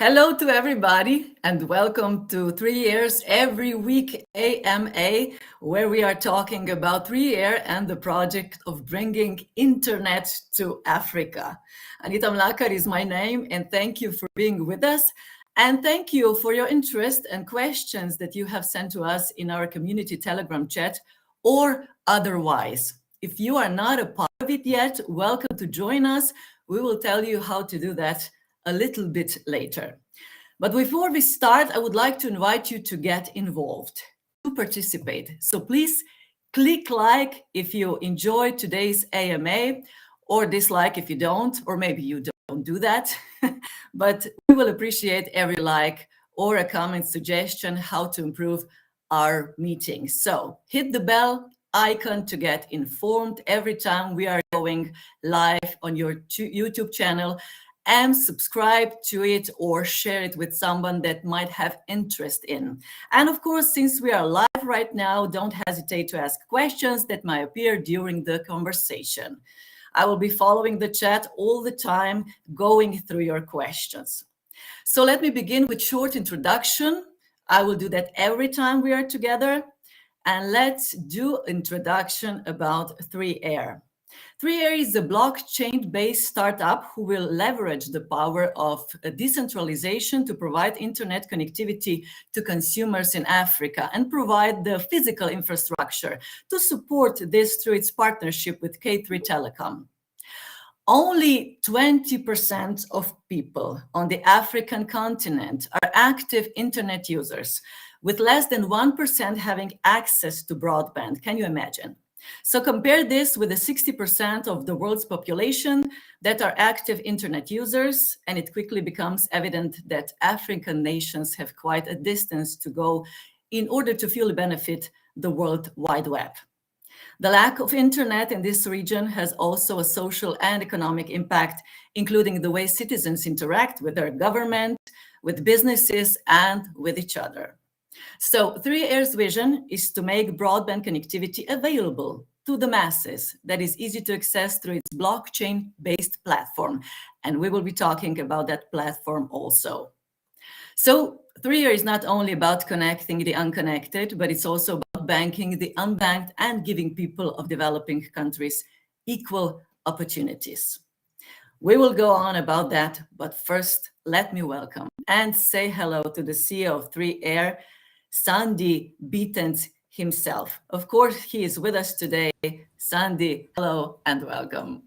Hello to everybody and welcome to 3 years every week AMA, where we are talking about 3 year and the project of bringing internet to Africa. Anita Mlakar is my name, and thank you for being with us. And thank you for your interest and questions that you have sent to us in our community Telegram chat or otherwise. If you are not a part of it yet, welcome to join us. We will tell you how to do that a little bit later. But before we start, I would like to invite you to get involved, to participate. So please click like if you enjoyed today's AMA, or dislike if you don't, or maybe you don't do that. But we will appreciate every like or a comment suggestion how to improve our meeting. So hit the bell icon to get informed every time we are going live on your YouTube channel, and subscribe to it or share it with someone that might have interest in. And of course, since we are live right now, don't hesitate to ask questions that might appear during the conversation. I will be following the chat all the time, going through your questions. So let me begin with short introduction. I will do that every time we are together. And let's do introduction about 3Air. 3Air is a blockchain-based startup who will leverage the power of decentralization to provide internet connectivity to consumers in Africa and provide the physical infrastructure to support this through its partnership with K3 Telecom. Only 20% of people on the African continent are active internet users, with less than 1% having access to broadband. Can you imagine? So compare this with the 60% of the world's population that are active internet users, and it quickly becomes evident that African nations have quite a distance to go in order to fully benefit the World Wide Web. The lack of internet in this region has also a social and economic impact, including the way citizens interact with their government, with businesses, and with each other. So 3Air's vision is to make broadband connectivity available to the masses that is easy to access through its blockchain-based platform. And we will be talking about that platform also. So 3Air is not only about connecting the unconnected, but it's also about banking the unbanked and giving people of developing countries equal opportunities. We will go on about that, but first, let me welcome and say hello to the CEO of 3Air, Sandi Beatens himself. Of course, he is with us today. Sandi, hello and welcome.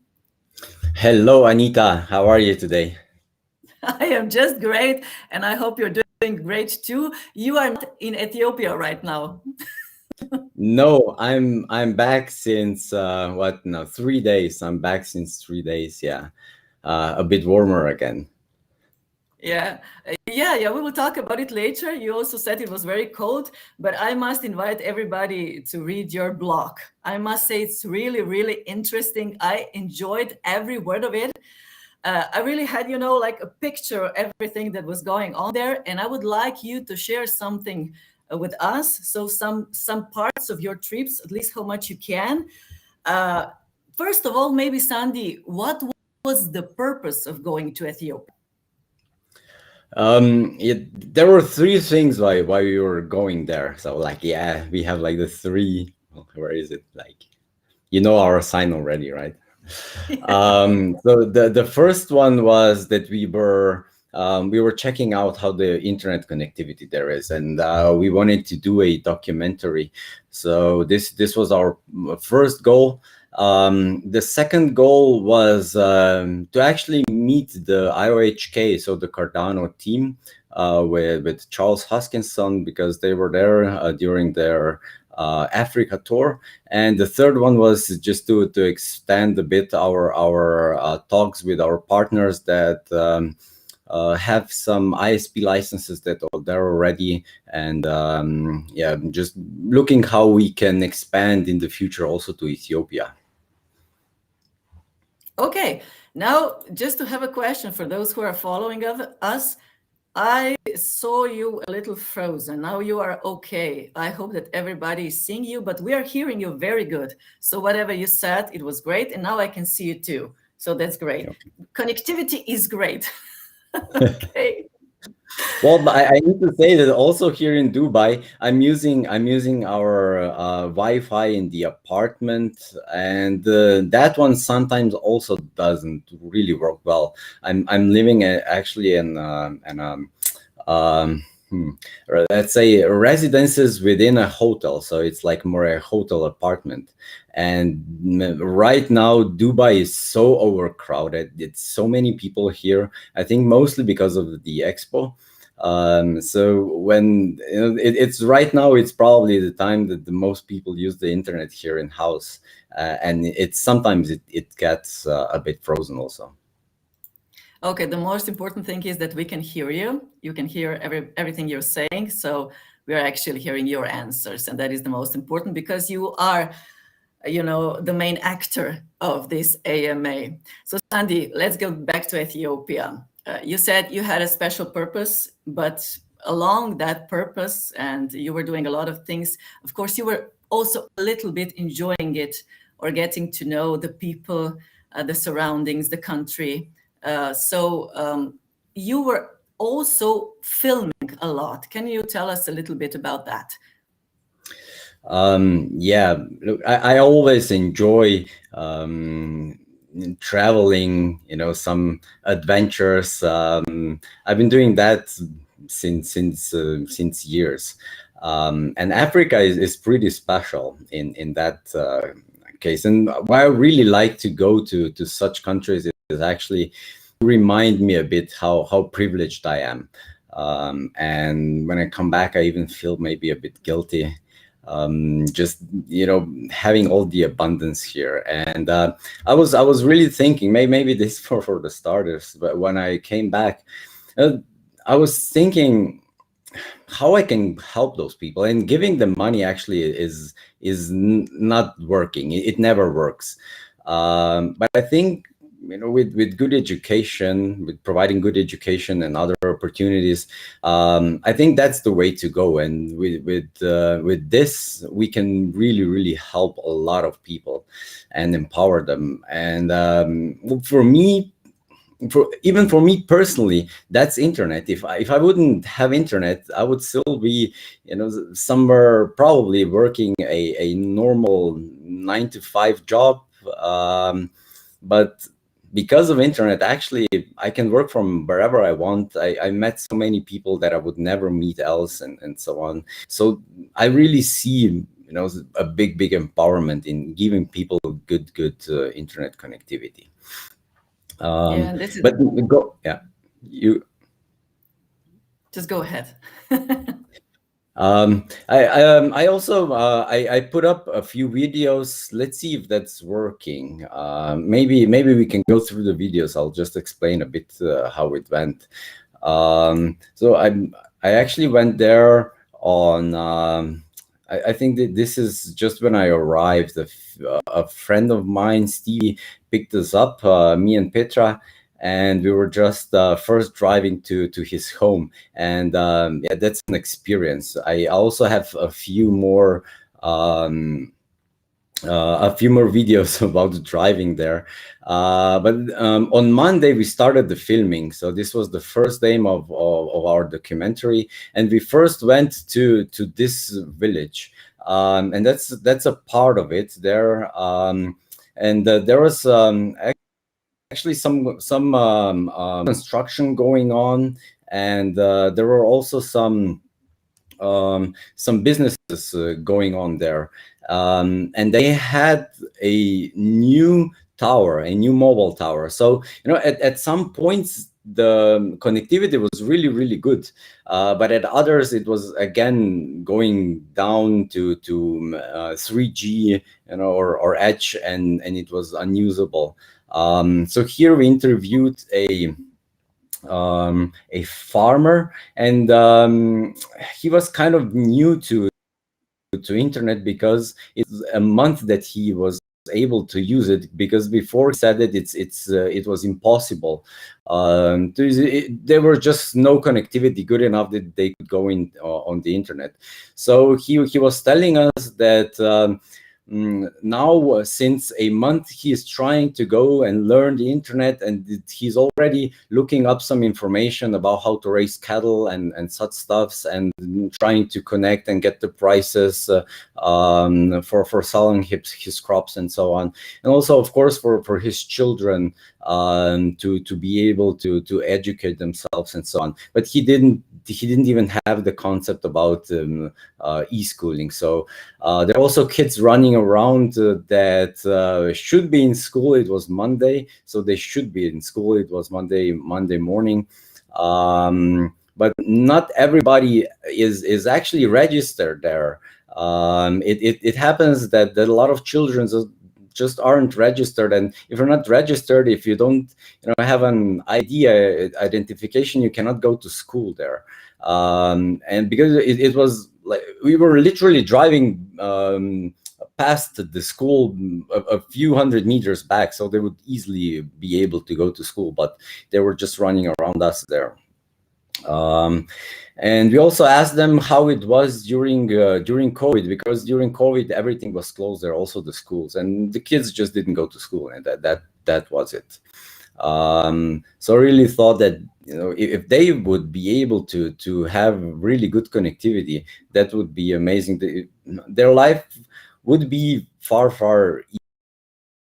Hello, Anita. How are you today? I am just great, and I hope you're doing great too. You are not in Ethiopia right now. No, I'm back since 3 days. I'm back since 3 days. Yeah, a bit warmer again. Yeah, we will talk about it later. You also said it was very cold, but I must invite everybody to read your blog. I must say it's really, really interesting. I enjoyed every word of it. I really had, like a picture of everything that was going on there, and I would like you to share something with us. So some parts of your trips, at least how much you can. First of all, maybe Sandi, what was the purpose of going to Ethiopia? There were three things why we were going there. So we have like the three. Where is it? Our sign already, right? So the first one was that we were checking out how the internet connectivity there is, and we wanted to do a documentary. So this was our first goal. The second goal was to actually meet the IOHK, so the Cardano team, with Charles Hoskinson, because they were there during their Africa tour. And the third one was just to extend a bit our talks with our partners that have some ISP licenses that are there already, and just looking how we can expand in the future also to Ethiopia. Okay, now just to have a question for those who are following us, I saw you a little frozen. Now you are okay. I hope that everybody is seeing you, but we are hearing you very good. So whatever you said, it was great. And now I can see you too. So that's great. Okay. Connectivity is great. Okay. Well, but I need to say that also here in Dubai, I'm using our Wi-Fi in the apartment, and that one sometimes also doesn't really work well. I'm living actually um, hmm, or let's say residences within a hotel, so it's like more a hotel apartment. And right now, Dubai is so overcrowded. It's so many people here. I think mostly because of the expo. So when it's right now, it's probably the time that the most people use the internet here in house, and it's sometimes it gets a bit frozen also. Okay, the most important thing is that we can hear you. You can hear everything you're saying. So we are actually hearing your answers. And that is the most important because you are, the main actor of this AMA. So Sandi, let's go back to Ethiopia. You said you had a special purpose, but along that purpose, and you were doing a lot of things, of course, you were also a little bit enjoying it or getting to know the people, the surroundings, the country. So you were also filming a lot. Can you tell us a little bit about that? Yeah, look, I always enjoy traveling, some adventures. I've been doing that since years. And Africa is pretty special in that case. And why I really like to go to such countries is actually remind me a bit how privileged I am. And when I come back, I even feel maybe a bit guilty, just having all the abundance here. And I was really thinking, maybe this for the starters, but when I came back, uh, I was thinking how I can help those people, and giving them money actually is not working. It never works. But I think with good education, with providing good education and other opportunities, I think that's the way to go. And with this, we can really help a lot of people and empower them. And for me, even for me personally, that's internet. If I wouldn't have internet, I would still be somewhere probably working a normal 9 to 5 job. But because of internet, actually, I can work from wherever I want. I met so many people that I would never meet else, and so on. So I really see a big empowerment in giving people good internet connectivity. Yeah, and this is But go, yeah, you. just go ahead. I also I put up a few videos. Let's see if that's working. Maybe we can go through the videos. I'll just explain a bit how it went. So I actually went there on. I think that this is just when I arrived. A friend of mine, Stevie, picked us up, me and Petra, and we were just first driving to his home. And yeah, that's an experience. I also have a few more videos about driving there. But on Monday we started the filming, so this was the first day of our documentary, and we first went to this village, and that's a part of it there. And there was actually some construction going on, and there were also some businesses going on there, and they had a new tower, a new mobile tower. So at some points the connectivity was really good, but at others it was again going down to 3G, or edge, and it was unusable. So here we interviewed a farmer, and he was kind of new to internet because it's a month that he was able to use it, because before he said that it was impossible. There were just no connectivity good enough that they could go in on the internet. So he was telling us that now, since a month, he is trying to go and learn the internet, and he's already looking up some information about how to raise cattle and such stuffs, and trying to connect and get the prices for selling his crops and so on. And also, of course, for his children, to be able to educate themselves and so on. But he didn't even have the concept about e-schooling. So there are also kids running around that should be in school. It was Monday, so they should be in school. It was Monday morning. But not everybody is actually registered there. It happens that a lot of children just aren't registered, and if you're not registered, if you don't have an ID identification, you cannot go to school there. And because it was like we were literally driving past the school a few hundred meters back, so they would easily be able to go to school, but they were just running around us there. And we also asked them how it was during COVID, because during COVID everything was closed there, also the schools, and the kids just didn't go to school, and that was it. So I really thought that if they would be able to have really good connectivity, that would be amazing. Their life would be far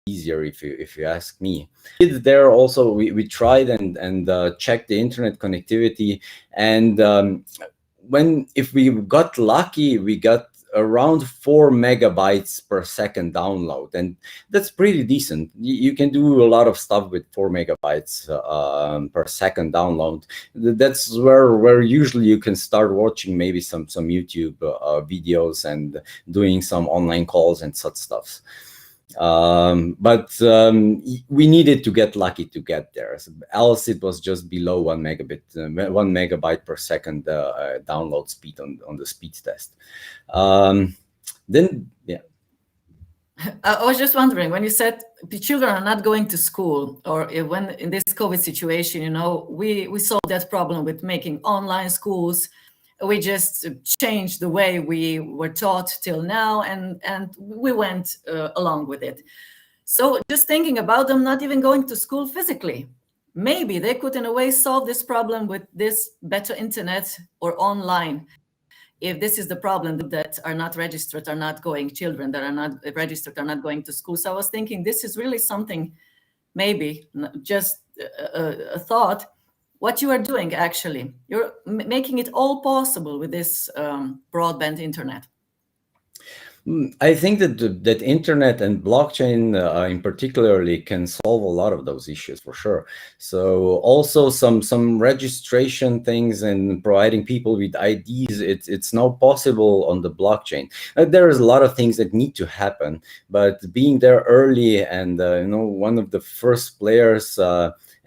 easier, if you ask me. There also we tried and checked the internet connectivity, and if we got lucky, we got around 4 megabytes per second download, and that's pretty decent. You can do a lot of stuff with 4 megabytes per second download. That's where usually you can start watching maybe some YouTube videos and doing some online calls and such stuff. But we needed to get lucky to get there, else it was just below 1 megabyte per second download speed on the speed test. Then yeah, I was just wondering, when you said the children are not going to school, or when in this COVID situation, we solved that problem with making online schools. We just changed the way we were taught till now, and we went along with it. So just thinking about them not even going to school physically, maybe they could in a way solve this problem with this better internet or online. If this is the problem, that are not registered are not going, children that are not registered are not going to school. So I was thinking this is really something, maybe just a thought, what you are doing. Actually, you're making it all possible with this broadband internet. I think that internet and blockchain in particularly can solve a lot of those issues for sure. So also some registration things and providing people with IDs, it's now possible on the blockchain. There's a lot of things that need to happen, but being there early and one of the first players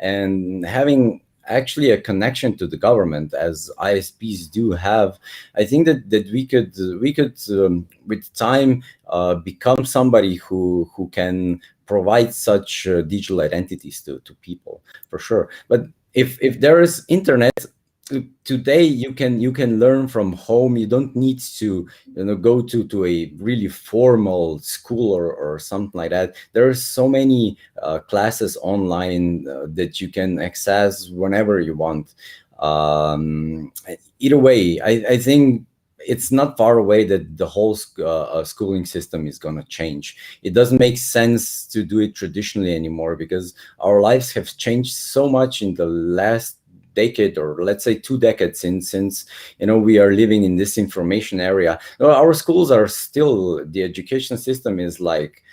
and having actually a connection to the government, as ISPs do have, I think that we could with time become somebody who can provide such digital identities to people for sure. But if there is internet today, you can learn from home. You don't need to go to a really formal school or something like that. There are so many classes online that you can access whenever you want. Either way, I think it's not far away that the whole schooling system is going to change. It doesn't make sense to do it traditionally anymore, because our lives have changed so much in the last decade, or let's say 2 decades, since we are living in this information area. Our schools are still, the education system is like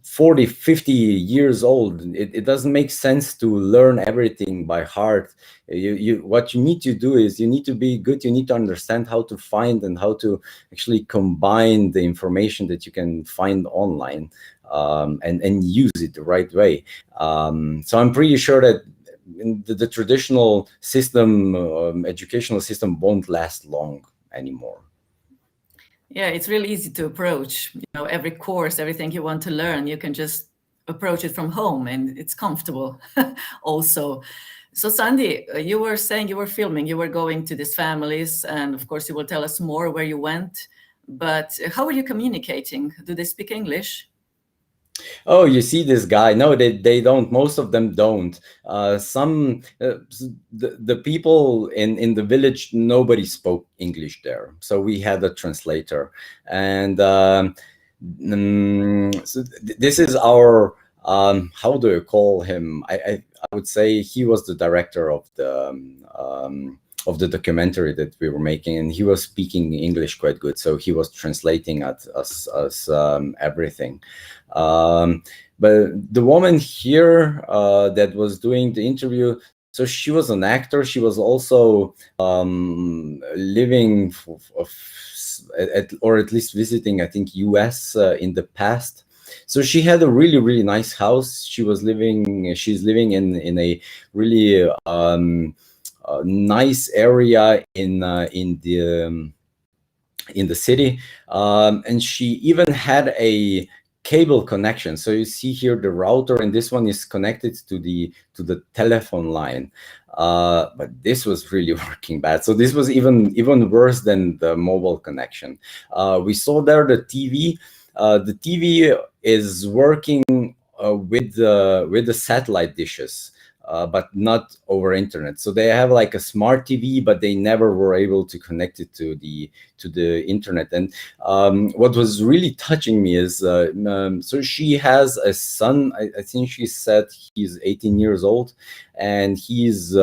40, 50 years old. It doesn't make sense to learn everything by heart. What you need to do is you need to be good. You need to understand how to find and how to actually combine the information that you can find online and use it the right way. So I'm pretty sure that the traditional system, educational system, won't last long anymore. Yeah, it's really easy to approach. Every course, everything you want to learn, you can just approach it from home, and it's comfortable also. So Sandi, you were saying you were filming, you were going to these families, and of course you will tell us more where you went. But how are you communicating? Do they speak English? Oh, you see this guy? No, they don't. Most of them don't. The people in the village, nobody spoke English there, so we had a translator, and so this is our how do you call him? I would say he was the director of the documentary that we were making, and he was speaking English quite good, so he was translating at us everything. But the woman here that was doing the interview, so she was an actor. She was also living or at least visiting, I think, US in the past. So she had a really nice house. She's living in a really nice area in the city, and she even had a cable connection. So you see here the router, and this one is connected to the telephone line. But this was really working bad. So this was even worse than the mobile connection. We saw there the TV. The TV is working with the satellite dishes. But not over internet. So they have like a smart TV, but they never were able to connect it to the internet. And what was really touching me is so she has a son. I think she said he's 18 years old, and he is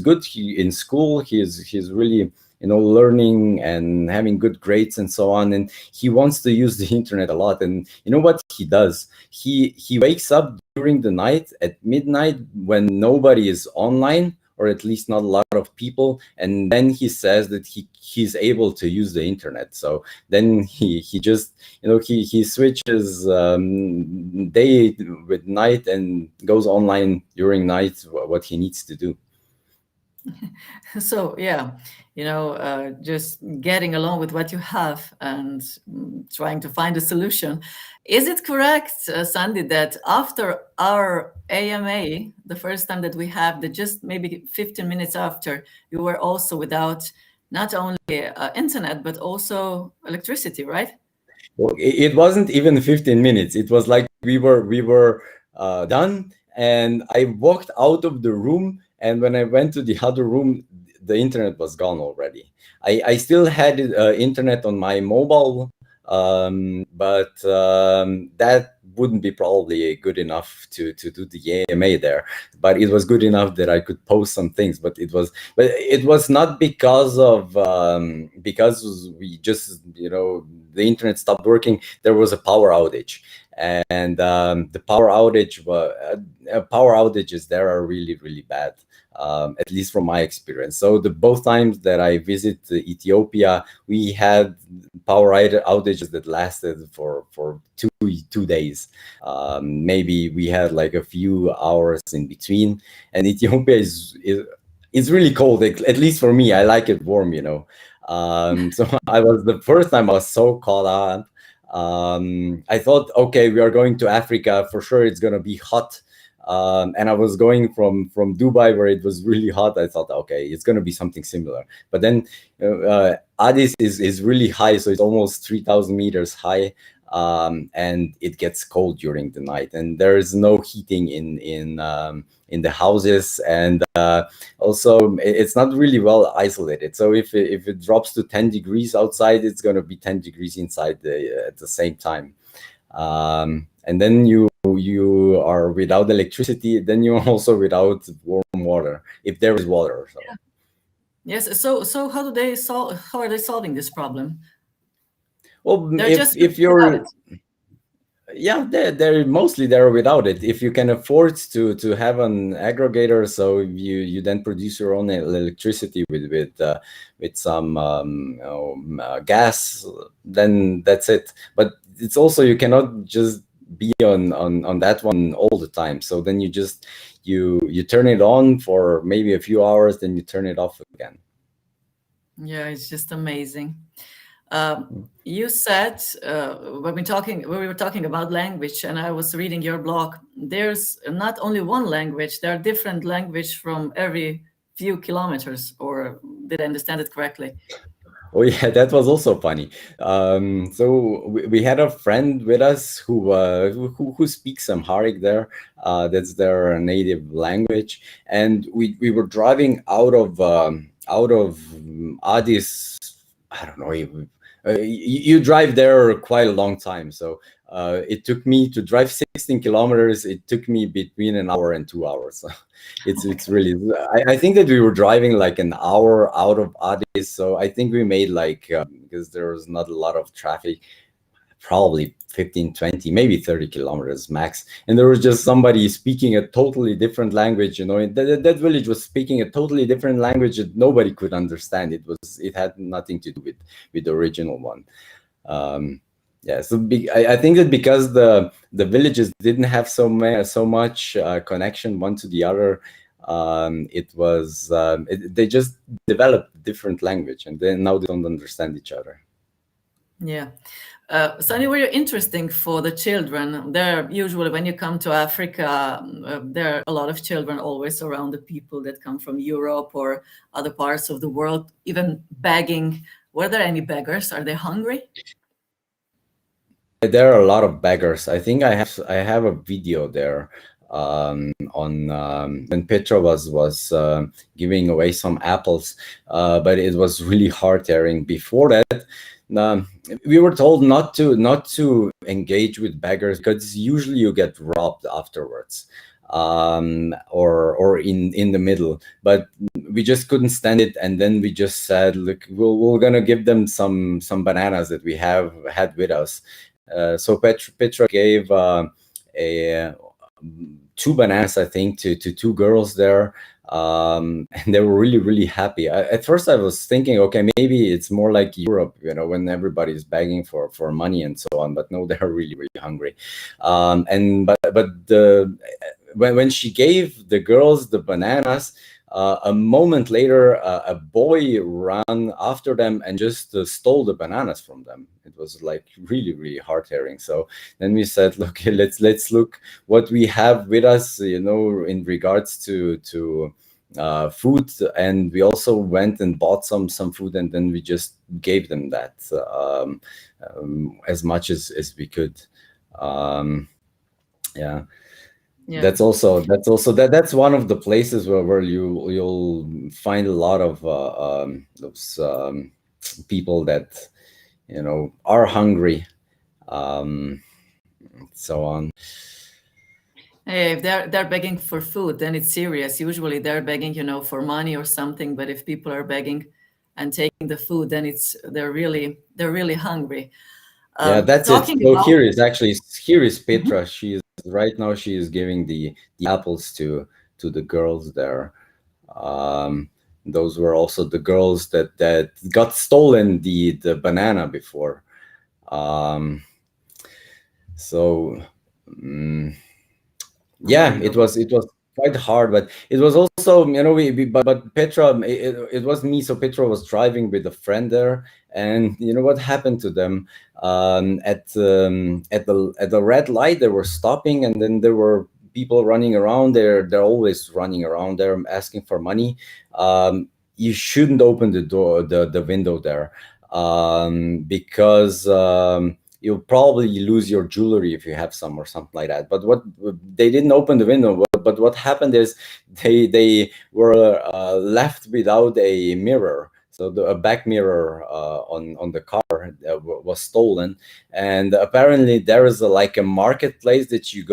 good. In school, he's really learning and having good grades and so on. And he wants to use the internet a lot. And you know what he does? He wakes up during the night at midnight when nobody is online, or at least not a lot of people, and then he says that he's able to use the internet. So then he just he switches day with night and goes online during night, what he needs to do. So yeah, just getting along with what you have and trying to find a solution. Is it correct, Sandi, that after our AMA, the first time that we have, that just maybe 15 minutes after, you were also without not only internet but also electricity, right? Well, it wasn't even 15 minutes. It was like we were done, and I walked out of the room, and when I went to the other room, the internet was gone already. I still had internet on my mobile, but that wouldn't be probably good enough to do the AMA there. But it was good enough that I could post some things. But it was not because we just the internet stopped working. There was a power outage, and the power outages there are really bad. At least from my experience. So the both times that I visit Ethiopia, we had power outages that lasted for 2 days. Maybe we had like a few hours in between. And Ethiopia is really cold. At least for me, I like it warm. So the first time I was so caught up. I thought, okay, we are going to Africa for sure. It's gonna be hot. And I was going from Dubai, where it was really hot. I thought, okay, it's going to be something similar. But then Addis is really high, so it's almost 3,000 meters high, and it gets cold during the night. And there is no heating in the houses, and also it's not really well isolated. So if it drops to 10 degrees outside, it's going to be 10 degrees inside at the same time. And then you are without electricity, then you're also without warm water, if there is water. So. Yeah. Yes. So how are they solving this problem? Well, They're if you're they're mostly there without it. If you can afford to have an aggregator, so you then produce your own electricity with some gas, then that's it. But it's also, you cannot just be on that one all the time. So then you just you turn it on for maybe a few hours, then you turn it off again. Yeah, it's just amazing. You said when we were talking about language, and I was reading your blog, there's not only one language, there are different language from every few kilometers, or did I understand it correctly? Oh yeah, that was also funny. So we had a friend with us who speaks Amharic there. That's their native language, and we were driving out of Addis. I don't know. You drive there quite a long time, so it took me to drive 16 kilometers. It took me between an hour and 2 hours. It's really. I think that we were driving like an hour out of Addis, so I think we made like because there was not a lot of traffic, probably 15, 20, maybe 30 kilometers max. And there was just somebody speaking a totally different language. That village was speaking a totally different language that nobody could understand. It had nothing to do with the original one. Yeah, so I think that because the villages didn't have so much connection one to the other, they just developed different language, and then now they don't understand each other. Yeah. Sandi, were you interesting for the children? There usually, when you come to Africa, there are a lot of children always around the people that come from Europe or other parts of the world, even begging. Were there any beggars? Are they hungry? There are a lot of beggars. I think I have a video there on when Petra was giving away some apples, but it was really hard tearing. Before that, um, we were told not to engage with beggars because usually you get robbed afterwards, or in the middle. But we just couldn't stand it, and then we just said, look, we're gonna give them some bananas that we have had with us. So Petra gave a two bananas, I think, to two girls there, and they were really really happy. At first, I was thinking, okay, maybe it's more like Europe, when everybody's begging for money and so on. But no, they're really really hungry. And when she gave the girls the bananas, a moment later, a boy ran after them and just stole the bananas from them. It was like really, really hard hearing. So then we said, look, let's look what we have with us, in regards to food. And we also went and bought some food, and then we just gave them that as much as we could. Yeah. Yeah. That's one of the places where you'll find a lot of those people that are hungry, so on. If they're begging for food, then it's serious. Usually they're begging, for money or something. But if people are begging and taking the food, then they're really hungry. Yeah, that's it. Talking So about. here is Mhm. Petra. Right now she is giving the apples to the girls there. Those were also the girls that got stolen the banana before. So yeah, Unbelievable. it was quite hard, but it was also, but Petra, it was me. So Petra was driving with a friend there, and what happened to them, at the red light they were stopping, and then there were people running around there. They're always running around there asking for money. You shouldn't open the door, the window there, because you'll probably lose your jewelry if you have some or something like that. But what they didn't open the window, but what happened is they were left without a mirror. So a back mirror on the car was stolen, and apparently there is like a marketplace that you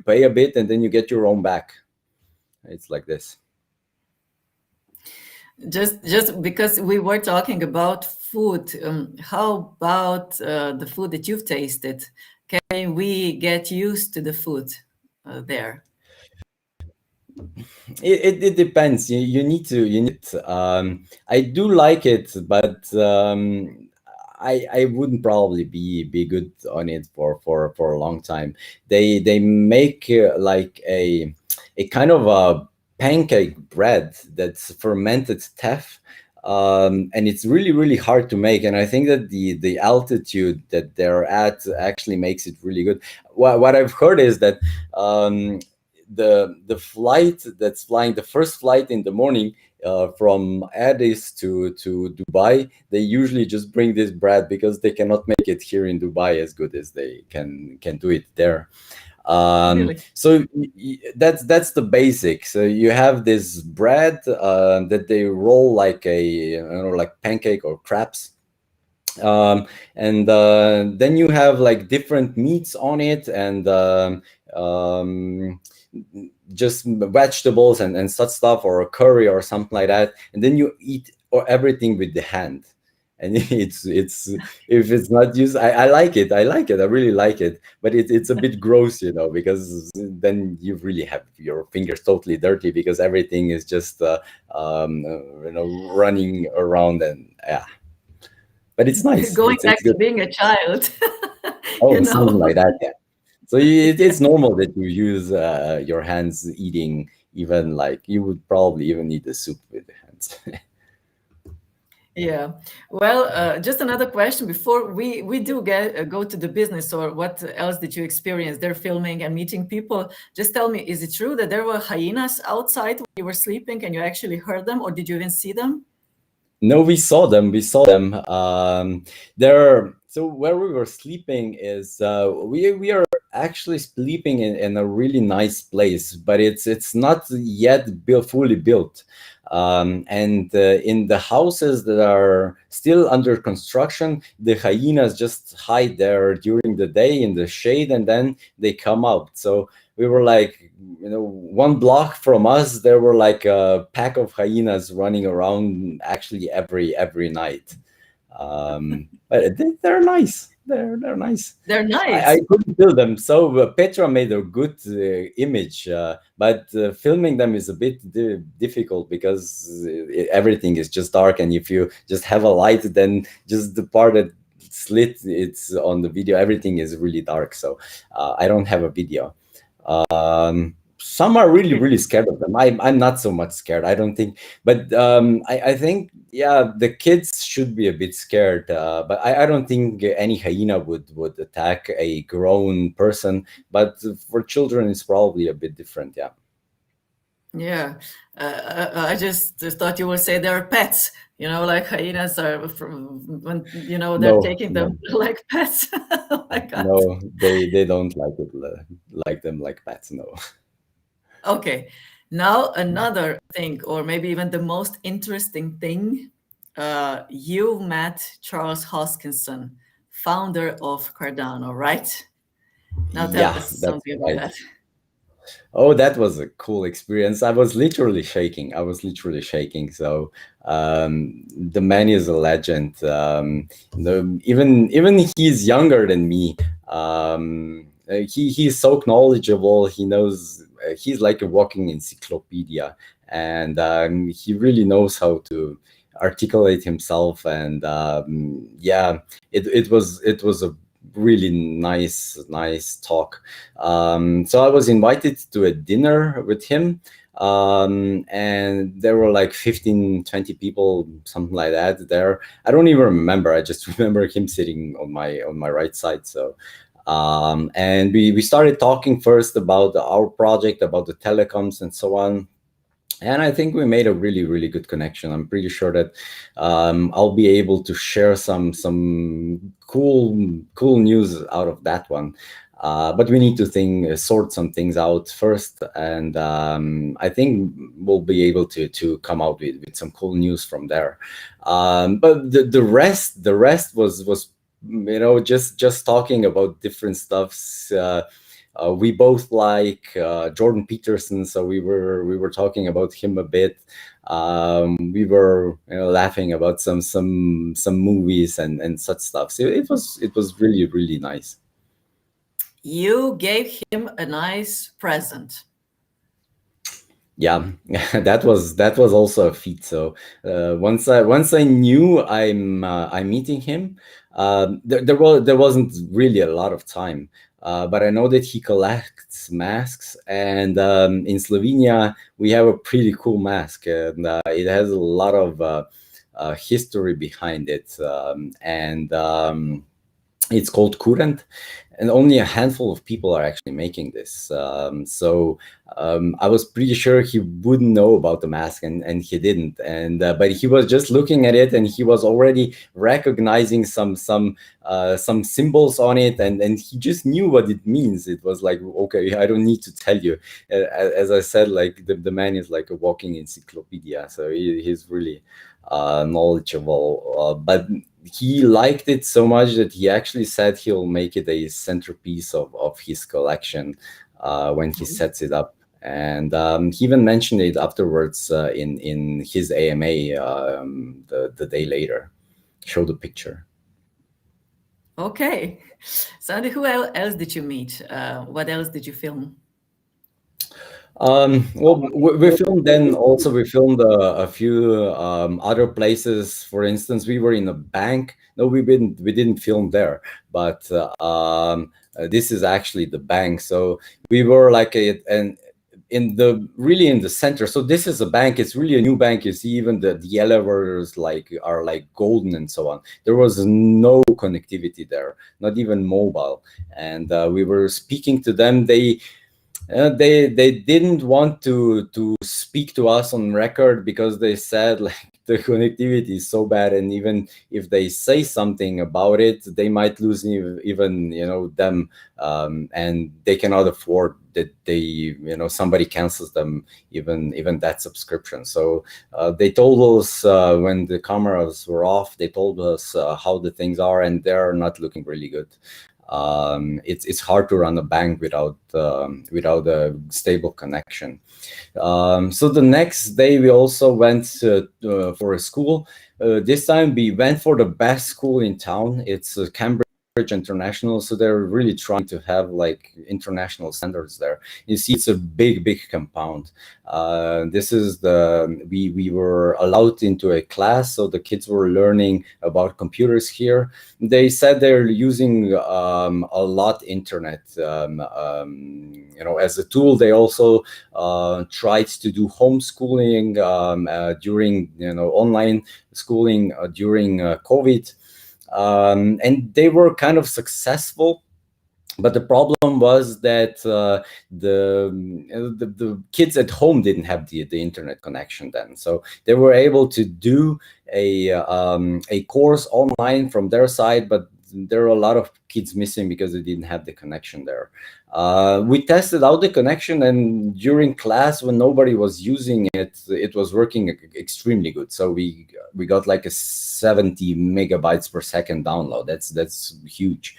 pay a bit, and then you get your own back. It's like this. Just because we were talking about food, how about the food that you've tasted? Can we get used to the food there? It depends. You need to I do like it, but I wouldn't probably be good on it for a long time. They make like a kind of a pancake bread that's fermented teff. And it's really really hard to make, and I think that the altitude that they're at actually makes it really good. What I've heard is that the flight that's flying, the first flight in the morning from Addis to Dubai, they usually just bring this bread because they cannot make it here in Dubai as good as they can do it there. Really? So that's the basic. So you have this bread that they roll like a, you know, like pancake or crepes, and then you have like different meats on it, and um, just vegetables and such stuff, or a curry or something like that, and then you eat or everything with the hand. And it's if it's not used, I like it, I really like it, but it's a bit gross, you know, because then you really have your fingers totally dirty because everything is just you know, running around, and yeah, but it's nice. Going It's back to good. being a child, you Oh, something know. like that. Yeah. So it's normal that you use your hands eating. Even like you would probably even eat the soup with the hands. Yeah. Well, just another question before we do get go to the business, or what else did you experience there filming and meeting people? Just tell me, is it true that there were hyenas outside when you were sleeping and you actually heard them, or did you even see them? No, we saw them. We saw them. There. So where we were sleeping is we are actually sleeping in a really nice place, but it's not yet built, fully built. And in the houses that are still under construction, the hyenas just hide there during the day in the shade, and then they come out. So we were like, you know, 1 block from us, there were like a pack of hyenas running around actually every night. But they're nice. They're nice. They're I nice. couldn't kill them. So Petra made a good image, but filming them is a bit difficult because everything is just dark, and if you just have a light, then just the part that slit it's on the video, everything is really dark. So I don't have a video. Some are really, Okay. really scared of them. I'm not so much scared, I don't think. But I think, yeah, the kids should be a bit scared. But I don't think any hyena would attack a grown person. But for children, it's probably a bit different. Yeah. Yeah. I just thought you would say they're pets. You know, like hyenas are from, when you know they're No, taking them no, like pets. Oh my God. no. They don't like it like them like pets. No. Okay. Now another thing, or maybe even the most interesting thing, you met Charles Hoskinson, founder of Cardano, right? Now tell Yeah, us that's something about right. that. Oh, that was a cool experience. I was literally shaking. I was literally shaking. So the man is a legend. Even he's younger than me. He's so knowledgeable. He knows. He's like a walking encyclopedia, and he really knows how to articulate himself. And yeah, it was a really nice talk. So I was invited to a dinner with him, and there were like 15, 20 people, something like that there. I don't even remember. I just remember him sitting on my right side. So and we started talking first about our project, about the telecoms and so on. And I think we made a really, really good connection. I'm pretty sure that I'll be able to share some cool news out of that one. But we need to sort some things out first, and I think we'll be able to come out with some cool news from there. But the rest was, you know, just talking about different stuffs. We both like Jordan Peterson, so we were talking about him a bit. We were, you know, laughing about some movies and such stuff. So it was really, really nice. You gave him a nice present. Yeah, that was also a feat. So once I knew I'm meeting him, there wasn't really a lot of time. But I know that he collects masks, and in Slovenia we have a pretty cool mask, and it has a lot of history behind it, and it's called Kurent, and only a handful of people are actually making this. So I was pretty sure he wouldn't know about the mask, and he didn't. And but he was just looking at it, and he was already recognizing some symbols on it, and he just knew what it means. It was like, okay, I don't need to tell you. As I said, like the man is like a walking encyclopedia, so he's really knowledgeable. But he liked it so much that he actually said he'll make it a centerpiece of his collection when he sets it up. And he even mentioned it afterwards in his AMA the day later. Showed the picture. Okay. Sandy, who else did you meet? What else did you film? Well, we filmed then also, we filmed a few other places. For instance, we were in a bank. No, we didn't film there, but this is actually the bank. So we were like and in the center. So this is a bank. It's really a new bank. You see, even the elevators are like golden and so on. There was no connectivity there, not even mobile. And we were speaking to them. They didn't want to speak to us on record because they said like the connectivity is so bad, and even if they say something about it, they might lose even them, and they cannot afford that somebody cancels them even that subscription. So they told us when the cameras were off, they told us how the things are, and they're not looking really good. It's hard to run a bank without a stable connection. So the next day we also went for a school. This time we went for the best school in town. It's Cambridge International, so they're really trying to have like international standards there. You see, it's a big compound. This is we were allowed into a class, so the kids were learning about computers here. They said they're using a lot internet as a tool. They also tried to do homeschooling during online schooling during COVID. And they were kind of successful, but the problem was that the kids at home didn't have the internet connection then, so they were able to do a course online from their side, but there are a lot of kids missing because they didn't have the connection there. We tested out the connection, and during class, when nobody was using it, it was working extremely good. So we got like a 70 megabytes per second download. That's huge.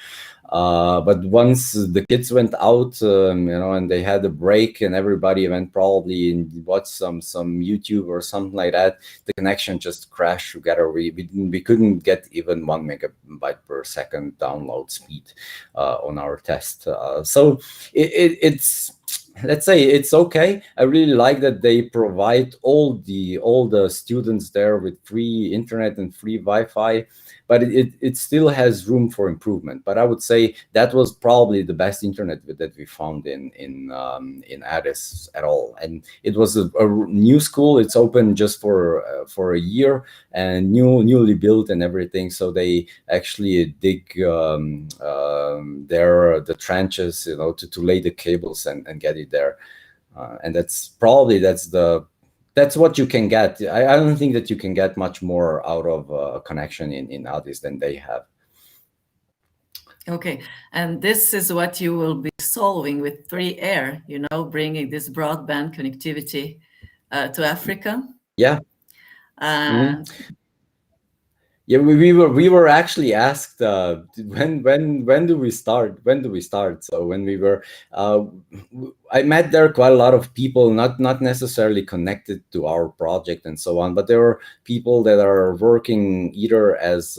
But once the kids went out, and they had a break, and everybody went probably and watched some YouTube or something like that, the connection just crashed together. We couldn't get even 1 megabyte per second download speed on our test. So it's, let's say, it's okay. I really like that they provide all the students there with free internet and free Wi-Fi, but it still has room for improvement. But I would say that was probably the best internet that we found in Addis at all. And it was a new school. It's open just for a year, and newly built and everything. So they actually dig the trenches, to lay the cables and get it there. And that's what you can get. I don't think that you can get much more out of a connection in Addis than they have. Okay, and this is what you will be solving with 3Air, bringing this broadband connectivity to Africa. Yeah. And Yeah, we were actually asked when do we start? When do we start? So when we were, I met there quite a lot of people, not necessarily connected to our project and so on, but there were people that are working either as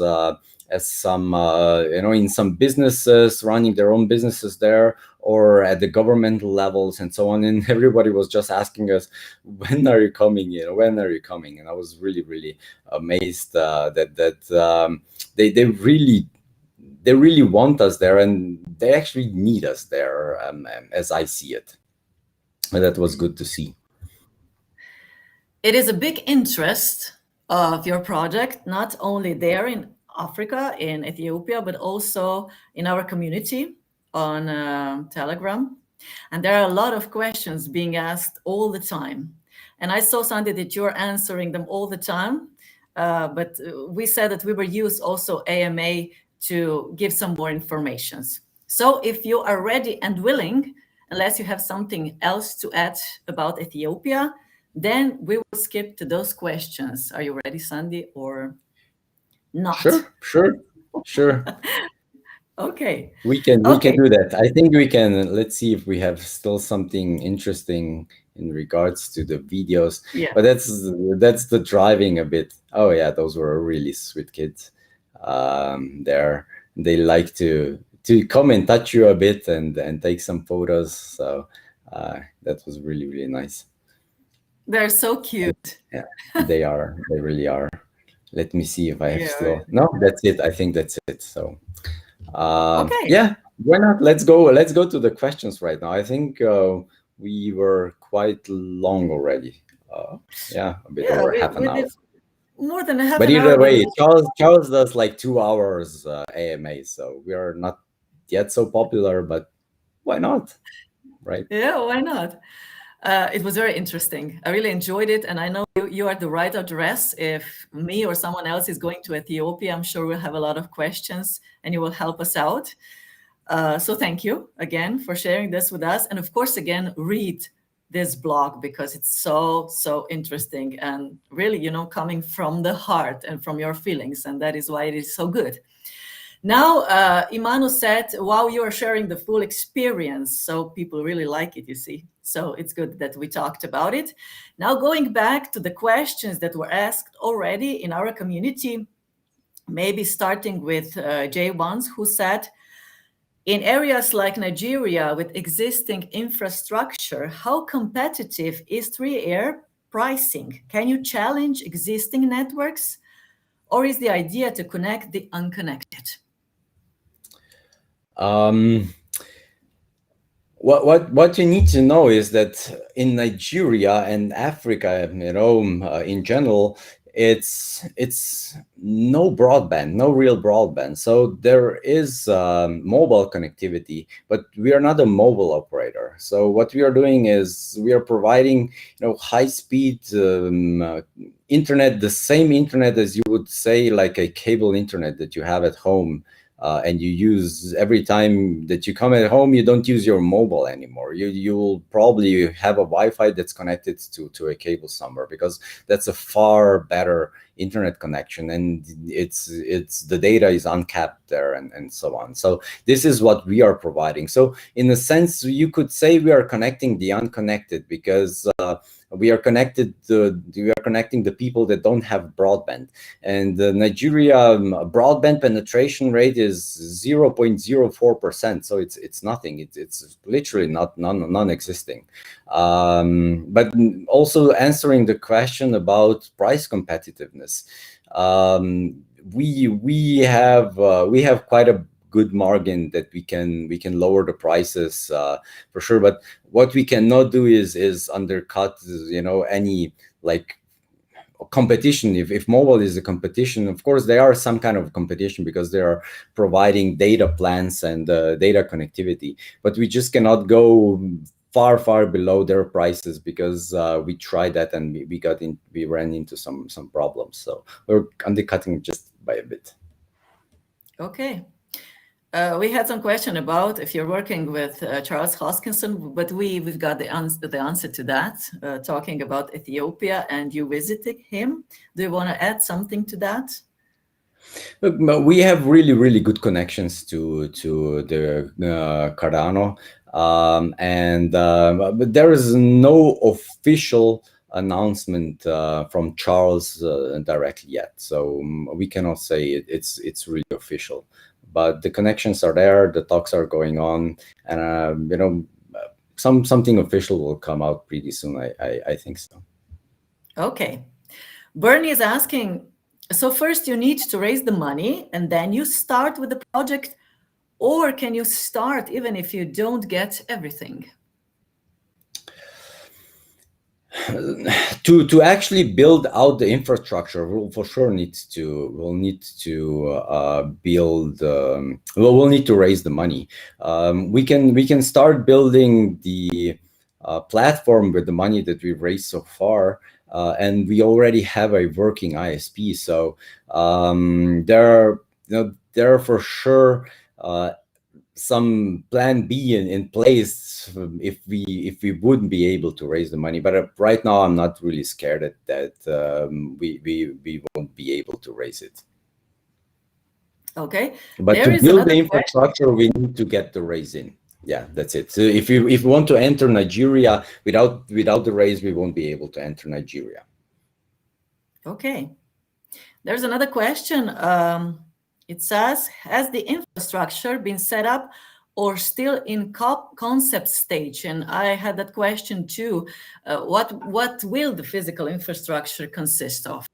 some in some businesses, running their own businesses there, or at the governmental levels and so on. And everybody was just asking us, when are you coming? When are you coming? And I was really amazed that they really want us there, and they actually need us there, as I see it. And that was good to see. it is a big interest of your project, not only there in Africa, in Ethiopia, but also in our community on Telegram. And there are a lot of questions being asked all the time. And I saw, Sandi, that you're answering them all the time. But we said that we will use also AMA to give some more informations. So if you are ready and willing, unless you have something else to add about Ethiopia, then we will skip to those questions. Are you ready, Sandi, or not? Sure. Okay. We can Okay. do that. I think we can. Let's see if we have still something interesting in regards to the videos. Yeah. But that's the driving a bit. Oh yeah, those were really sweet kids. There they like to come and touch you a bit and take some photos. So that was really nice. They're so cute. Yeah, they are. They really are. Let me see if I have Yeah. still. No, that's it. I think that's it. So. Okay. Yeah, why not? Let's go. Let's go to the questions right now. I think we were quite long already. Yeah, a bit Yeah, over we, half an we hour. did more than a half But an hour, either but way, Charles does like 2 hours AMA, so we are not yet so popular. But why not? Right? yeah, why not? It was very interesting. I really enjoyed it. And I know you are the right address. If me or someone else is going to Ethiopia, I'm sure we'll have a lot of questions and you will help us out. So thank you again for sharing this with us. And of course, again, read this blog because it's so interesting and really, coming from the heart and from your feelings. And that is why it is so good. Now, Imanu said, wow, you are sharing the full experience. So people really like it, you see. So it's good that we talked about it. Now, going back to the questions that were asked already in our community, maybe starting with J1s, who said, in areas like Nigeria with existing infrastructure, how competitive is 3-air pricing? Can you challenge existing networks? Or is the idea to connect the unconnected? Um, what you need to know is that in Nigeria and Africa, in general, it's no broadband, no real broadband. So there is mobile connectivity, but we are not a mobile operator. So what we are doing is we are providing, high speed internet, the same internet as you would say like a cable internet that you have at home. And you use every time that you come at home, you don't use your mobile anymore. You'll probably have a Wi-Fi that's connected to a cable somewhere, because that's a far better internet connection, and it's the data is uncapped there, and so on. So this is what we are providing. So in a sense, you could say we are connecting the unconnected, because we are connecting the people that don't have broadband. And Nigeria broadband penetration rate is 0.04%. So it's nothing. It's literally non-existing. But also answering the question about price competitiveness, we have quite a good margin that we can lower the prices for sure. But what we cannot do is undercut any like competition. If mobile is a competition, of course there are some kind of competition, because they are providing data plans and data connectivity, but we just cannot go far below their prices, because we tried that and we ran into some problems. So we're undercutting just by a bit. Okay. We had some question about if you're working with Charles Hoskinson, but we've got the answer to that, talking about Ethiopia and you visiting him. Do you want to add something to that? Look, we have really good connections to the Cardano, but there is no official announcement from Charles directly yet, so we cannot say it's really official. But the connections are there, the talks are going on, and something official will come out pretty soon. I think so. Okay. Bernie is asking, so first you need to raise the money and then you start with the project, or can you start even if you don't get everything? To actually build out the infrastructure, we'll need to build. We'll need to raise the money. We can start building the platform with the money that we've raised so far, and we already have a working ISP. So there are for sure some plan B in place if we wouldn't be able to raise the money. But right now, I'm not really scared that we won't be able to raise it. Okay. But There to is build the another question. infrastructure, we need to get the raise in. Yeah, that's it. So if we want to enter Nigeria without the raise, we won't be able to enter Nigeria. Okay. There's another question. It says, has the infrastructure been set up or still in concept stage? And I had that question too. What will the physical infrastructure consist of?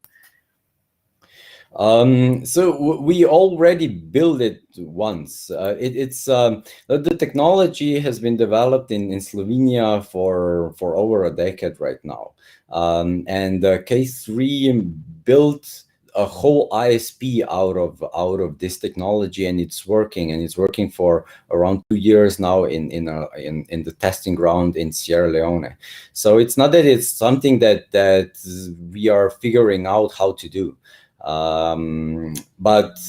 So we already built it once. The technology has been developed in Slovenia for over a decade right now, and K3 built a whole ISP out of this technology, and it's working for around 2 years now in the testing ground in Sierra Leone. So it's not that it's something that we are figuring out how to do. But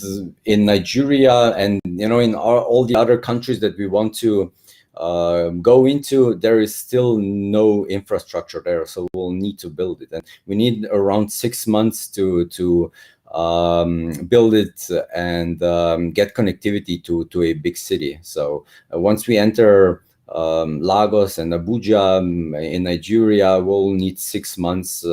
in Nigeria and in all the other countries that we want to go into, there is still no infrastructure there, so we'll need to build it, and we need around 6 months to build it and get connectivity to a big city. So once we enter Lagos and Abuja in Nigeria, we'll need 6 months,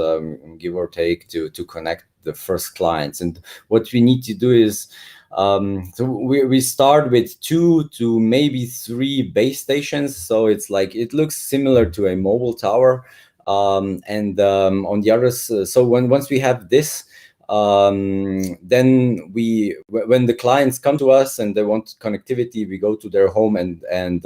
give or take, to connect the first clients. And what we need to do is so we start with 2 to maybe 3 base stations, so it's like it looks similar to a mobile tower, and on the others, so once we have this, then when the clients come to us and they want connectivity, we go to their home and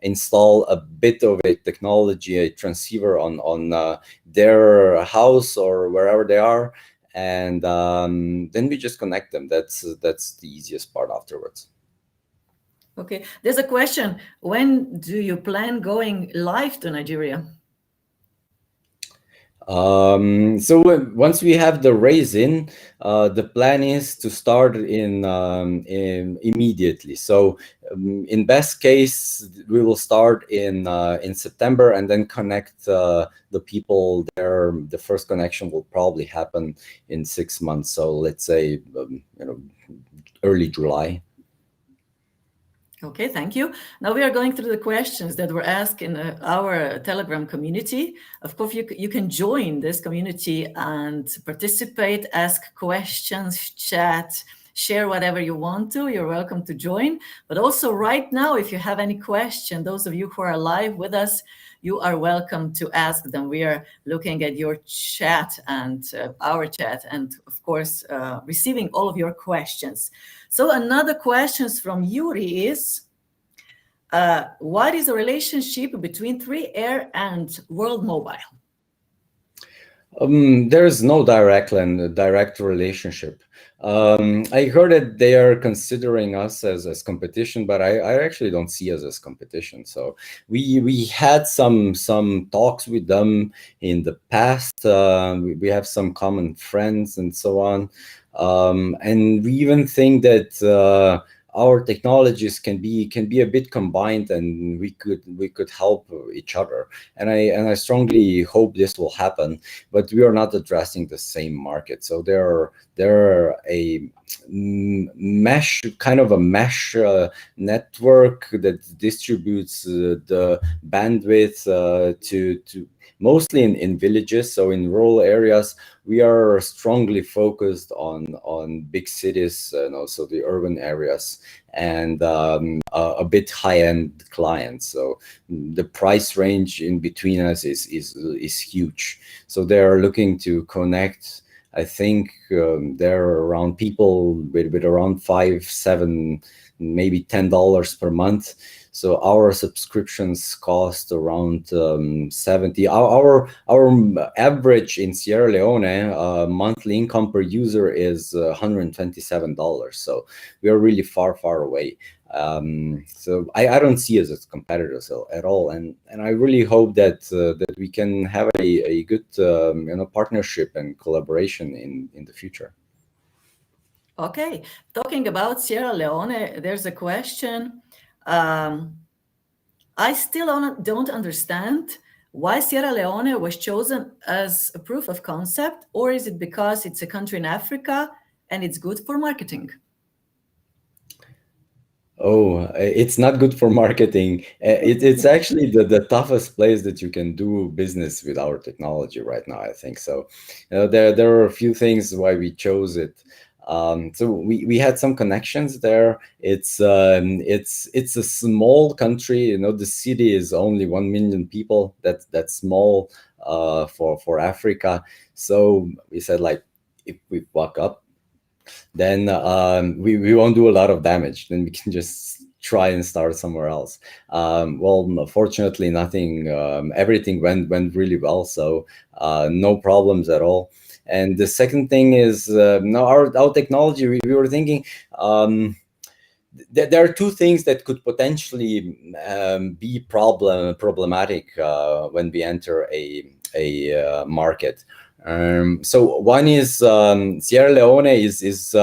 install a bit of a technology, a transceiver on their house or wherever they are, and then we just connect them. That's the easiest part afterwards. Okay, there's a question. When do you plan going live to Nigeria? So once we have the raise in, the plan is to start in immediately. So in best case, we will start in September and then connect the people there. The first connection will probably happen in 6 months. So let's say early July. Okay, thank you. Now we are going through the questions that were asked in our Telegram community. Of course, you can join this community and participate, ask questions, chat, share whatever you want to. You're welcome to join. But also right now, if you have any question, those of you who are live with us, you are welcome to ask them. We are looking at your chat and our chat, and of course, receiving all of your questions. So another question from Yuri is, what is the relationship between 3Air and World Mobile? There is no direct relationship. I heard that they are considering us as competition, but I actually don't see us as competition. So we had some talks with them in the past. We have some common friends and so on, and we even think that our technologies can be a bit combined, and we could help each other. And I strongly hope this will happen. But we are not addressing the same market. So they're a mesh, kind of a mesh network that distributes the bandwidth to mostly in villages. So in rural areas, we are strongly focused on big cities and also the urban areas, and a bit high-end clients. So the price range in between us is huge. So they are looking to connect I think there are around people with around 5, 7, maybe $10 per month. So our subscriptions cost around 70. Our average in Sierra Leone monthly income per user is $127. So we are really far away. So I don't see us as competitors at all, and I really hope that that we can have a good partnership and collaboration in the future. Okay, talking about Sierra Leone, there's a question. I still don't understand why Sierra Leone was chosen as a proof of concept, or is it because it's a country in Africa and it's good for marketing? Oh, it's not good for marketing. It's actually the toughest place that you can do business with our technology right now, I think. So, there are a few things why we chose it. So we had some connections there. It's a small country. The city is only 1 million people. That's small for Africa. So we said, like, if we walk up, then we won't do a lot of damage. Then we can just try and start somewhere else. Well, fortunately, nothing. Everything went really well, so no problems at all. And the second thing is, no, our technology. We were thinking. There are two things that could potentially be problematic when we enter a market. So one is Sierra Leone is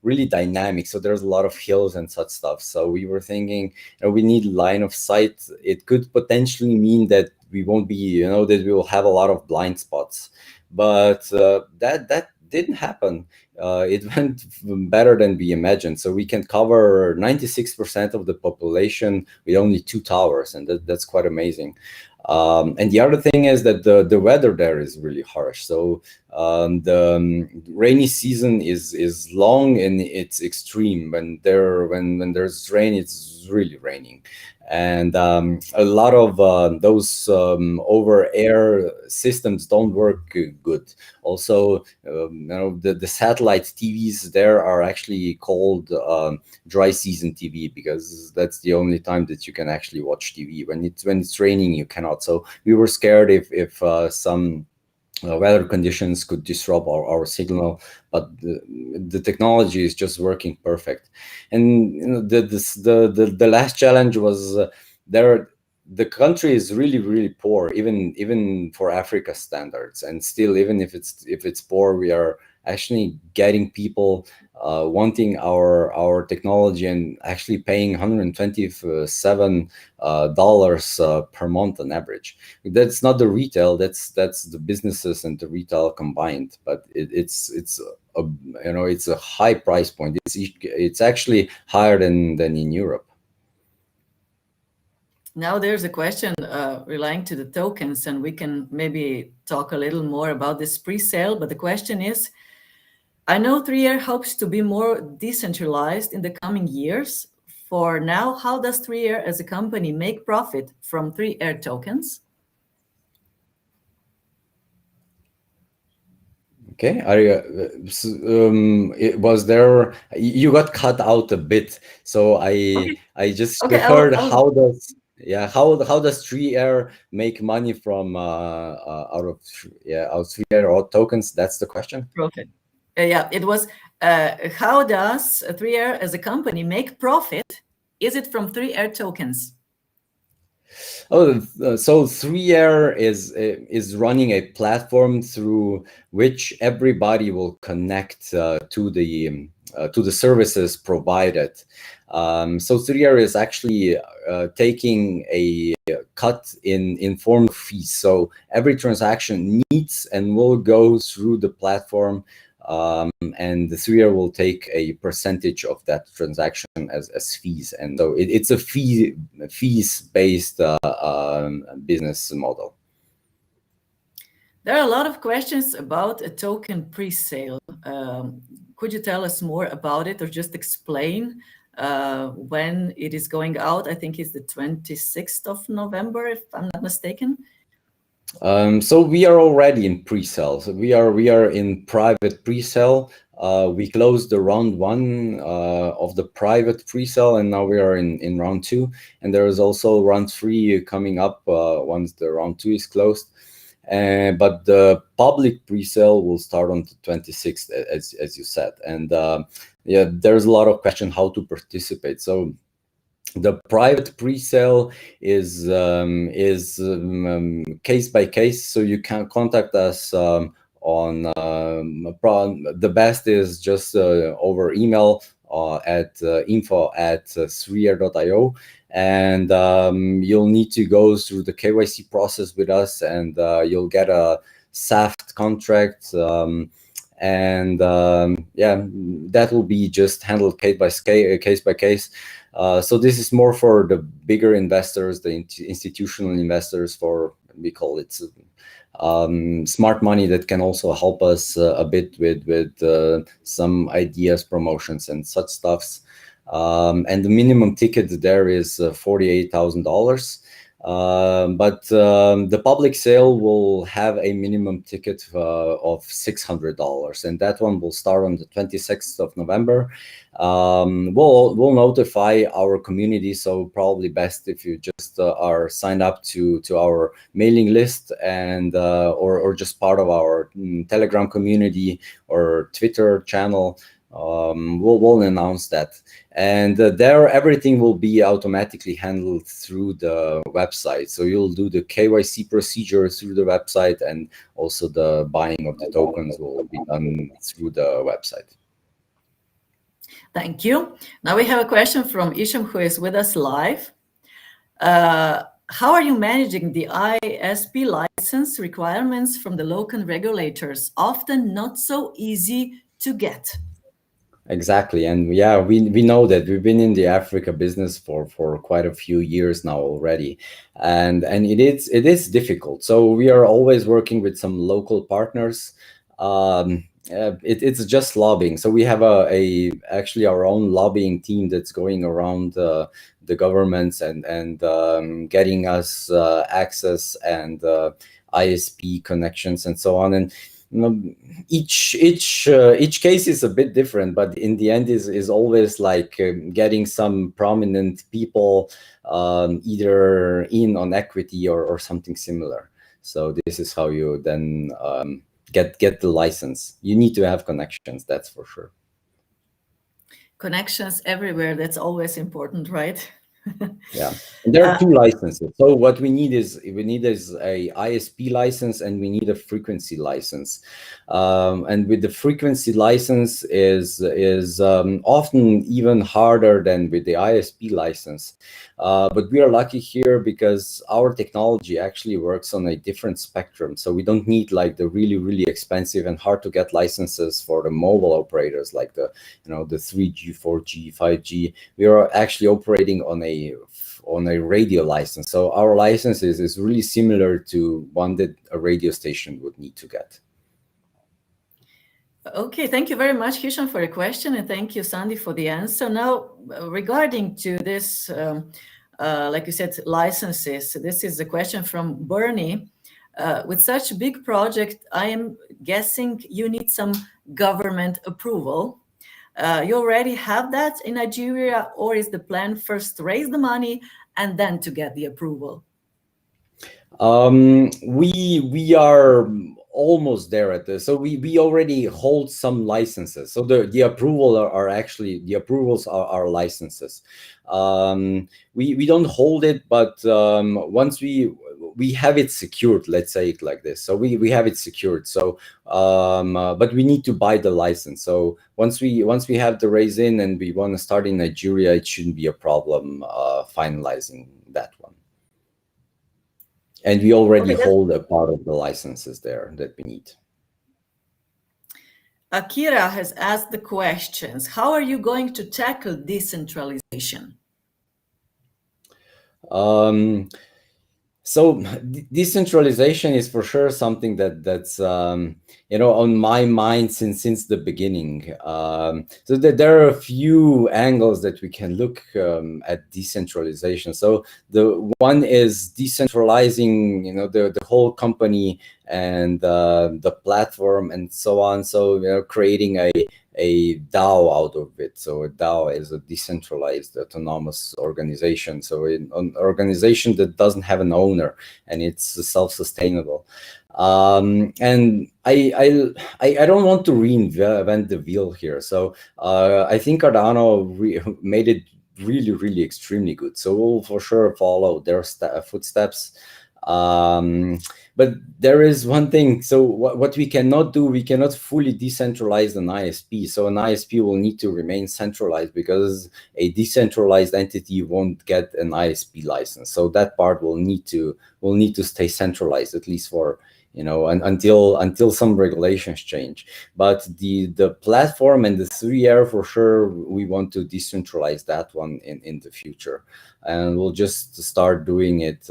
really dynamic. So there's a lot of hills and such stuff. So we were thinking, we need line of sight. It could potentially mean that we won't be, that we will have a lot of blind spots. But that didn't happen. It went better than we imagined. So we can cover 96% of the population with only 2 towers, and that's quite amazing. And the other thing is that the weather there is really harsh. So the rainy season is long and it's extreme. When there's rain, it's really raining. And a lot of those over air systems don't work good. Also, the satellite TVs there are actually called dry season TV, because that's the only time that you can actually watch TV. When it's raining, you cannot. So we were scared if some weather conditions could disrupt our signal, but the technology is just working perfect. And the last challenge was there. The country is really poor, even for Africa standards, and still, even if it's poor, we are actually getting people wanting our technology and actually paying $127 per month on average. That's not the retail. That's the businesses and the retail combined. But it's a high price point. It's actually higher than in Europe. Now there's a question relying to the tokens, and we can maybe talk a little more about this pre-sale. But the question is, I know 3Year hopes to be more decentralized in the coming years. For now, how does 3Year as a company make profit from 3Year tokens? Okay, it was there. You got cut out a bit, so Okay, I just okay, heard I'll how does 3Air make money from out of 3Air or tokens? That's the question. profit. Yeah, it was how does 3Year as a company make profit? Is it from 3Year tokens? Oh, so 3Air is running a platform through which everybody will connect to the services provided. So 3Air is actually taking a cut in form of fees. So every transaction needs and will go through the platform. And the 3Year will take a percentage of that transaction as fees, and so it's a fees based business model. There are a lot of questions about a token pre-sale. Could you tell us more about it, or just explain when it is going out? I think it's the 26th of November, if I'm not mistaken. So we are already in pre-sale. So we are in private pre-sale. We closed the round one of the private pre-sale, and now we are in round two. And there is also round three coming up once the round two is closed. But the public pre-sale will start on the 26th, as you said. And yeah, there's a lot of question how to participate. So the private pre-sale is case by case, so you can contact us on the best is just over email at info@3year.io, and you'll need to go through the KYC process with us, and you'll get a SAFT contract, and yeah, that will be just handled case by case. So this is more for the bigger investors, the institutional investors, for, we call it smart money, that can also help us a bit with some ideas, promotions, and such stuffs. And the minimum ticket there is $48,000. But the public sale will have a minimum ticket of $600, and that one will start on the 26th of November. We'll notify our community, so probably best if you just are signed up to our mailing list, and or just part of our Telegram community or Twitter channel. We'll announce that, and there everything will be automatically handled through the website. So you'll do the KYC procedure through the website, and also the buying of the tokens will be done through the website. Thank you. Now we have a question from Isham, who is with us live. How are you managing the ISP license requirements from the local regulators? Often not so easy to get. Exactly, and yeah, we know that we've been in the Africa business for quite a few years now already, and it is difficult. So we are always working with some local partners. It's just lobbying. So we have actually our own lobbying team that's going around the governments and getting us access and ISP connections and so on. And each case is a bit different, but in the end is always like getting some prominent people either in on equity or something similar. So this is how you then get the license. You need to have connections, that's for sure. Connections everywhere, that's always important, right? Yeah, and there are two licenses. So what we need is a ISP license, and we need a frequency license. And with the frequency license is often even harder than with the ISP license. But we are lucky here because our technology actually works on a different spectrum. So we don't need like the really expensive and hard to get licenses for the mobile operators, like the 3G, 4G, 5G. We are actually operating on a radio license. So our license is really similar to one that a radio station would need to get. Okay, thank you very much, Hisham, for the question, and thank you, Sandi, for the answer. Now, regarding to this, like you said, licenses, this is a question from Bernie. With such a big project, I am guessing you need some government approval. You already have that in Nigeria, or is the plan first to raise the money and then to get the approval? We are almost there at this. So we already hold some licenses. So the approval are actually, the approvals are licenses. We don't hold it, but once we have it secured, let's say it like this. So we have it secured. So but we need to buy the license. So once we have the raise in and we want to start in Nigeria, it shouldn't be a problem finalizing that one. And we already hold a part of the licenses there that we need. Akira has asked the questions. How are you going to tackle decentralization? So decentralization is for sure something that's on my mind since the beginning. So there are a few angles that we can look at decentralization. So the one is decentralizing, the whole company and the platform and so on. So creating a DAO out of it. So a DAO is a decentralized autonomous organization. So an organization that doesn't have an owner and it's self-sustainable. And I don't want to reinvent the wheel here. So I think Cardano made it really extremely good. So we'll for sure follow their footsteps. But there is one thing. So what we cannot do, we cannot fully decentralize an ISP. So an ISP will need to remain centralized because a decentralized entity won't get an ISP license. So that part will need to stay centralized, at least for until some regulations change. But the platform and the 3R, for sure, we want to decentralize that one in the future, and we'll just start doing it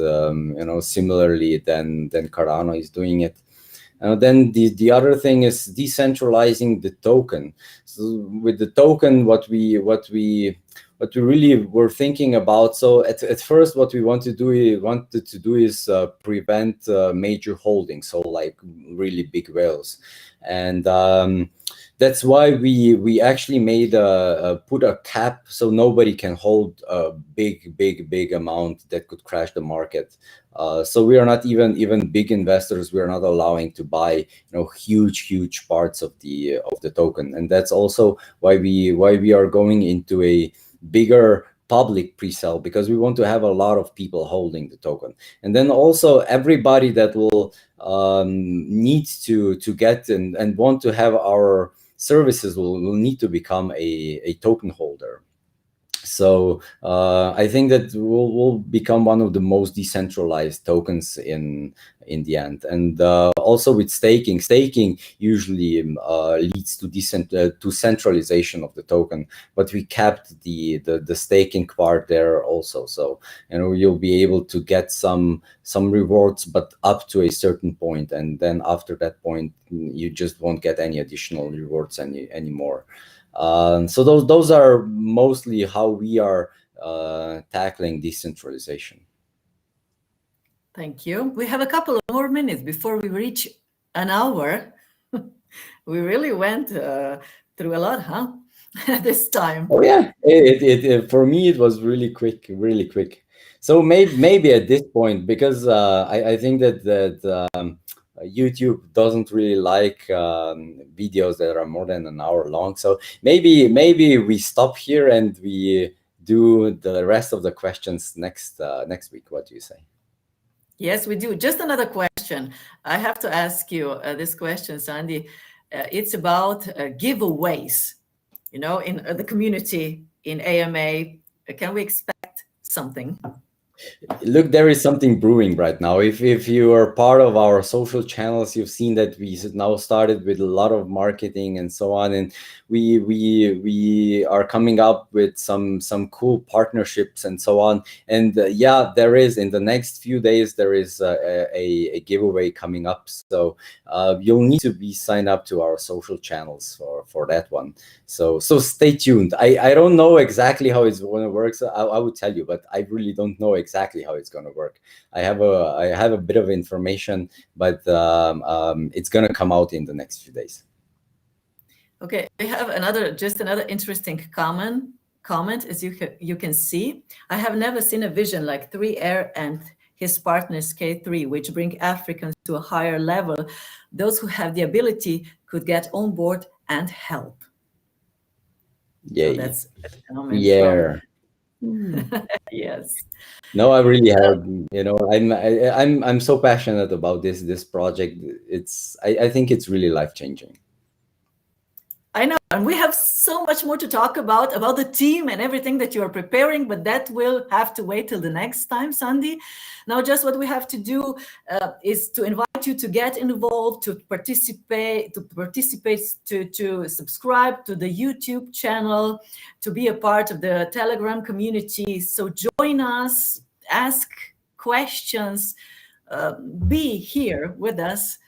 similarly than Cardano is doing it. Then the other thing is decentralizing the token. So with the token, what we really were thinking about. So at first, what we wanted to do is prevent major holdings, so like really big whales, and that's why we actually made put a cap so nobody can hold a big amount that could crash the market. So we are not even big investors. We are not allowing to buy huge parts of the token, and that's also why we are going into a bigger public pre-sale, because we want to have a lot of people holding the token. And then also everybody that will need to get and want to have our services will need to become a token holder. So I think that will become one of the most decentralized tokens in the end. And also with staking usually leads to centralization of the token, but we kept the staking part there also. So you'll be able to get some rewards, but up to a certain point, and then after that point you just won't get any additional rewards anymore. So those are mostly how we are tackling decentralization. Thank you. We have a couple of more minutes before we reach an hour. We really went through a lot, huh? This time. Oh yeah, it for me it was really quick. So maybe at this point, because I think that YouTube doesn't really like videos that are more than an hour long. So maybe we stop here and we do the rest of the questions next week. What do you say? Yes, we do. Just another question. I have to ask you this question, Sandi. It's about giveaways. In the community in AMA, can we expect something? Look, there is something brewing right now. If you are part of our social channels, you've seen that we now started with a lot of marketing and so on, and we are coming up with some cool partnerships and so on. And yeah, there is, in the next few days there is a giveaway coming up. So you'll need to be signed up to our social channels for that one. So stay tuned. I don't know exactly how it's going to work. So I would tell you, but I really don't know exactly how it's going to work. I have a bit of information, but it's going to come out in the next few days. Okay, we have another interesting comment. As you can see, I have never seen a vision like 3R and his partners K3, which bring Africans to a higher level. Those who have the ability could get on board and help. Yeah, so that's a comment. Yeah. Yes. No, I really have. I'm so passionate about this project. I think it's really life-changing. I know, and we have so much more to talk about the team and everything that you are preparing, but that will have to wait till the next time, Sandi. Now, just what we have to do is to invite you to get involved, to participate, to subscribe to the YouTube channel, to be a part of the Telegram community. So join us, ask questions, be here with us.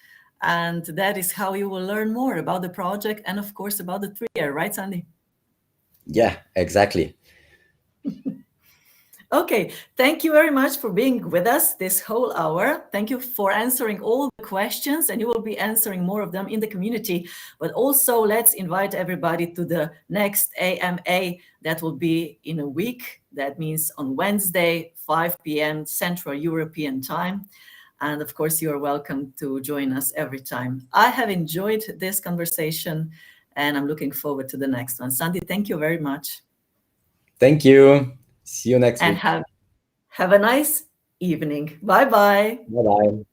And that is how you will learn more about the project and, of course, about the 3-year, right, Sandi? Yeah, exactly. Okay, thank you very much for being with us this whole hour. Thank you for answering all the questions, and you will be answering more of them in the community. But also, let's invite everybody to the next AMA that will be in a week. That means on Wednesday, 5 p.m. Central European Time. And of course, you are welcome to join us every time. I have enjoyed this conversation, and I'm looking forward to the next one. Sandi, thank you very much. Thank you. See you next And week. have a nice evening. Bye-bye. Bye-bye.